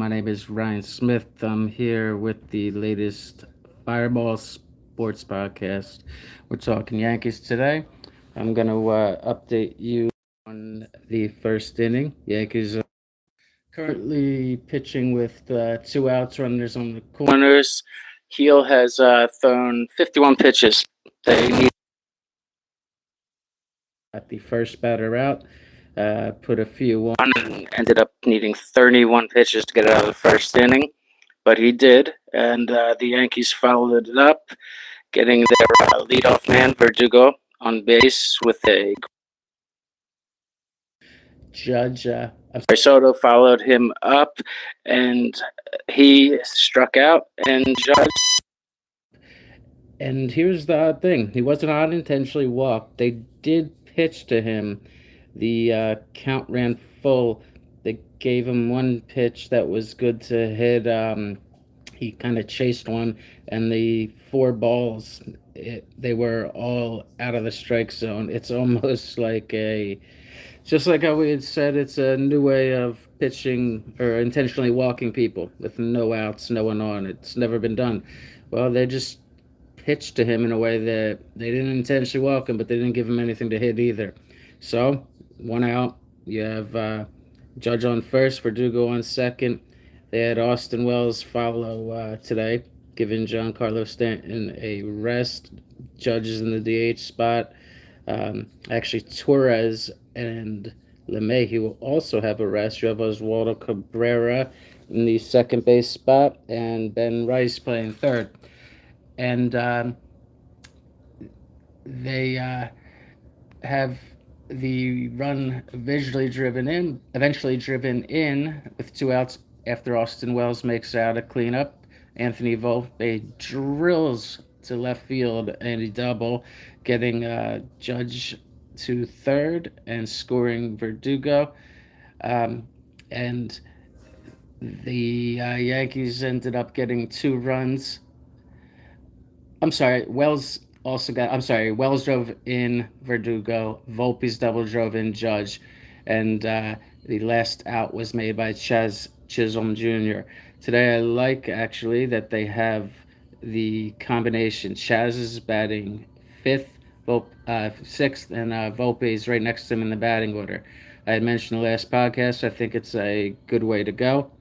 My name is Ryan Smith. I'm here with the latest Fireball Sports Podcast. We're talking Yankees today. I'm going to update you on the first inning. Yankees are currently pitching with two outs, runners on the corners. Heel has thrown 51 pitches. They need at the first batter out. Put a few on and ended up needing 31 pitches to get out of the first inning, but he did, and the Yankees followed it up, getting their leadoff man Verdugo on base with a Judge. I'm sorry, Soto followed him up, and he struck out, and Judge. And here's the odd thing: he wasn't unintentionally walked. They did pitch to him. The count ran full. They gave him one pitch that was good to hit. He kind of chased one, and the four balls, they were all out of the strike zone. It's almost like just like how we had said, it's a new way of pitching or intentionally walking people with no outs, no one on. It's never been done. Well, they just pitched to him in a way that they didn't intentionally walk him, but they didn't give him anything to hit either. So, one out. You have Judge on first, Verdugo on second. They had Austin Wells follow today, giving Giancarlo Stanton a rest. Judge is in the DH spot. Actually, Torres and LeMahieu will also have a rest. You have Oswaldo Cabrera in the second base spot, and Ben Rice playing third. And they have the run eventually driven in with two outs after Austin Wells makes out a cleanup. Anthony Volpe drills to left field and a double, getting Judge to third and scoring Verdugo. And the Yankees ended up getting two runs. Wells drove in Verdugo. Volpe's double drove in Judge. And the last out was made by Chaz Chisholm Jr. Today, I like actually that they have the combination. Chaz is batting sixth, and Volpe is right next to him in the batting order. I had mentioned the last podcast. I think it's a good way to go.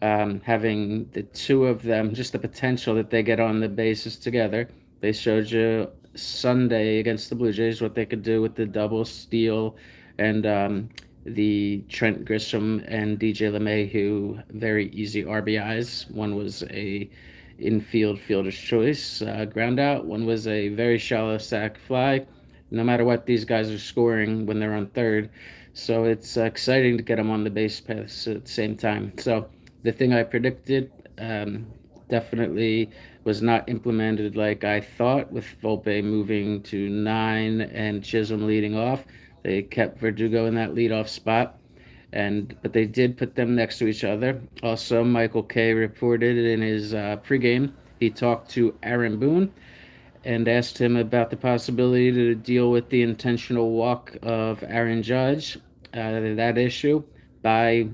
Having the two of them, just the potential that they get on the bases together. They showed you Sunday against the Blue Jays what they could do with the double steal and the Trent Grisham and DJ LeMahieu very easy RBIs. One was a infield fielder's choice ground out. One was a very shallow sac fly. No matter what, these guys are scoring when they're on third. So it's exciting to get them on the base paths at the same time. So the thing I predicted definitely was not implemented like I thought, with Volpe moving to 9 and Chisholm leading off. They kept Verdugo in that leadoff spot, but they did put them next to each other. Also, Michael Kay reported in his pregame, he talked to Aaron Boone and asked him about the possibility to deal with the intentional walk of Aaron Judge, that issue, by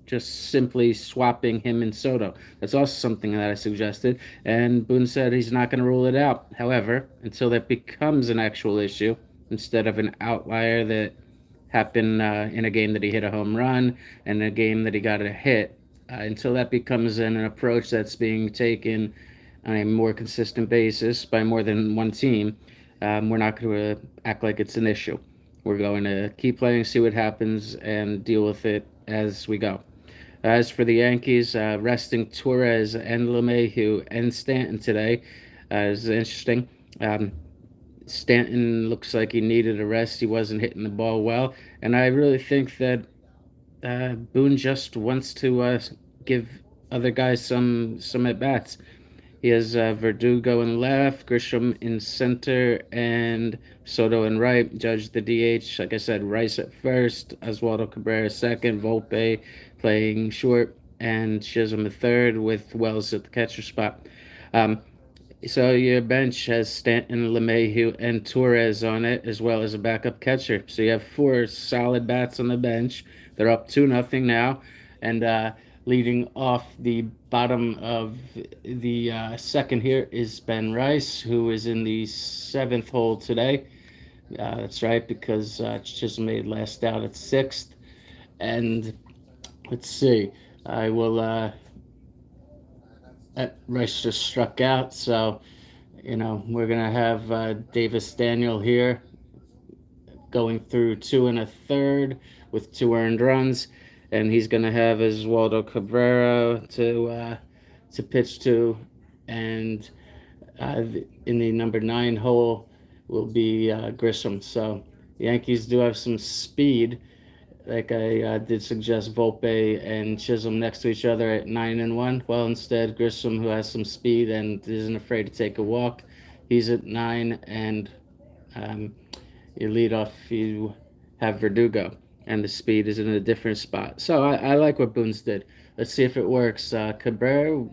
just simply swapping him and Soto. That's also something that I suggested, and Boone said he's not going to rule it out. However, until that becomes an actual issue, instead of an outlier that happened in a game that he hit a home run and a game that he got a hit, until that becomes an approach that's being taken on a more consistent basis by more than one team, we're not going to act like it's an issue. We're going to keep playing, see what happens, and deal with it as we go. As for the Yankees, resting Torres and LeMahieu and Stanton today is interesting. Stanton looks like he needed a rest. He wasn't hitting the ball well. And I really think that Boone just wants to give other guys some at-bats. He has Verdugo in left, Grisham in center, and Soto in right. Judge the DH. Like I said, Rice at first, Oswaldo Cabrera second, Volpe playing short, and Chisholm at third, with Wells at the catcher spot. So your bench has Stanton, LeMahieu, and Torres on it, as well as a backup catcher. So you have four solid bats on the bench. They're up 2-0 now, and Leading off the bottom of the second here is Ben Rice, who is in the seventh hole today. That's right, because Chisholm made last out at sixth. And let's see, I will. Rice just struck out, so we're gonna have Davis Daniel here going through two and a third with two earned runs, and he's gonna have Oswaldo Cabrera to pitch to, and in the number nine hole will be Grisham. So the Yankees do have some speed. Like I did suggest Volpe and Chisholm next to each other at 9 and 1. Well, instead, Grissom, who has some speed and isn't afraid to take a walk, he's at 9, and you lead off, you have Verdugo, and the speed is in a different spot. So I like what Boone's did. Let's see if it works. Cabrera,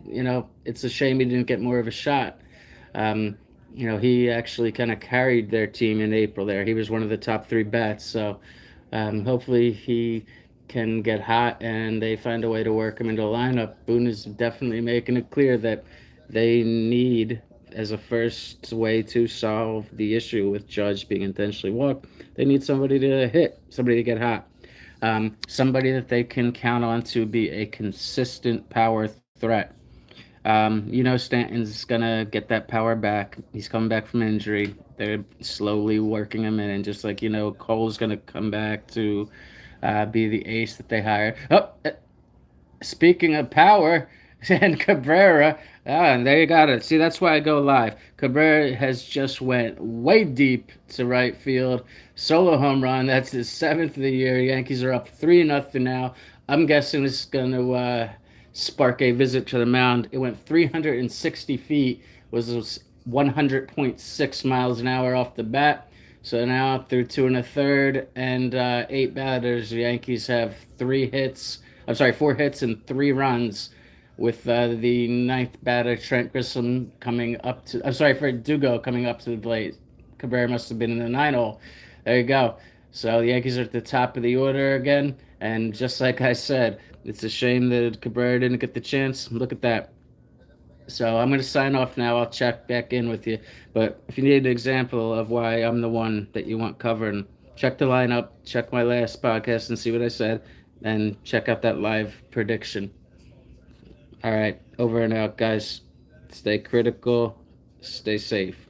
it's a shame he didn't get more of a shot. Um, he actually kind of carried their team in April there. He was one of the top three bats. So hopefully he can get hot and they find a way to work him into the lineup. Boone is definitely making it clear that they need, as a first way to solve the issue with Judge being intentionally walked, they need somebody to hit, somebody to get hot. Somebody that they can count on to be a consistent power threat. Stanton's gonna get that power back. He's coming back from injury. They're slowly working him in, and just like Cole's gonna come back to be the ace that they hired. Oh, speaking of power, and Cabrera, and there you got it. See, that's why I go live. Cabrera has just went way deep to right field, solo home run. That's his seventh of the year. Yankees are up 3-0 now. I'm guessing this is gonna spark a visit to the mound. It went 360 feet, was 100.6 miles an hour off the bat. So now through two and a third and eight batters, the Yankees have 4 hits and 3 runs, with the ninth batter Trent Grissom coming up to. I'm sorry, for Dugo coming up to the plate. Cabrera must have been in the 9 hole. There you go. So the Yankees are at the top of the order again, and just like I said, it's a shame that Cabrera didn't get the chance. Look at that. So I'm going to sign off now. I'll check back in with you. But if you need an example of why I'm the one that you want covering, check the lineup, check my last podcast and see what I said, and check out that live prediction. All right, over and out, guys. Stay critical, stay safe.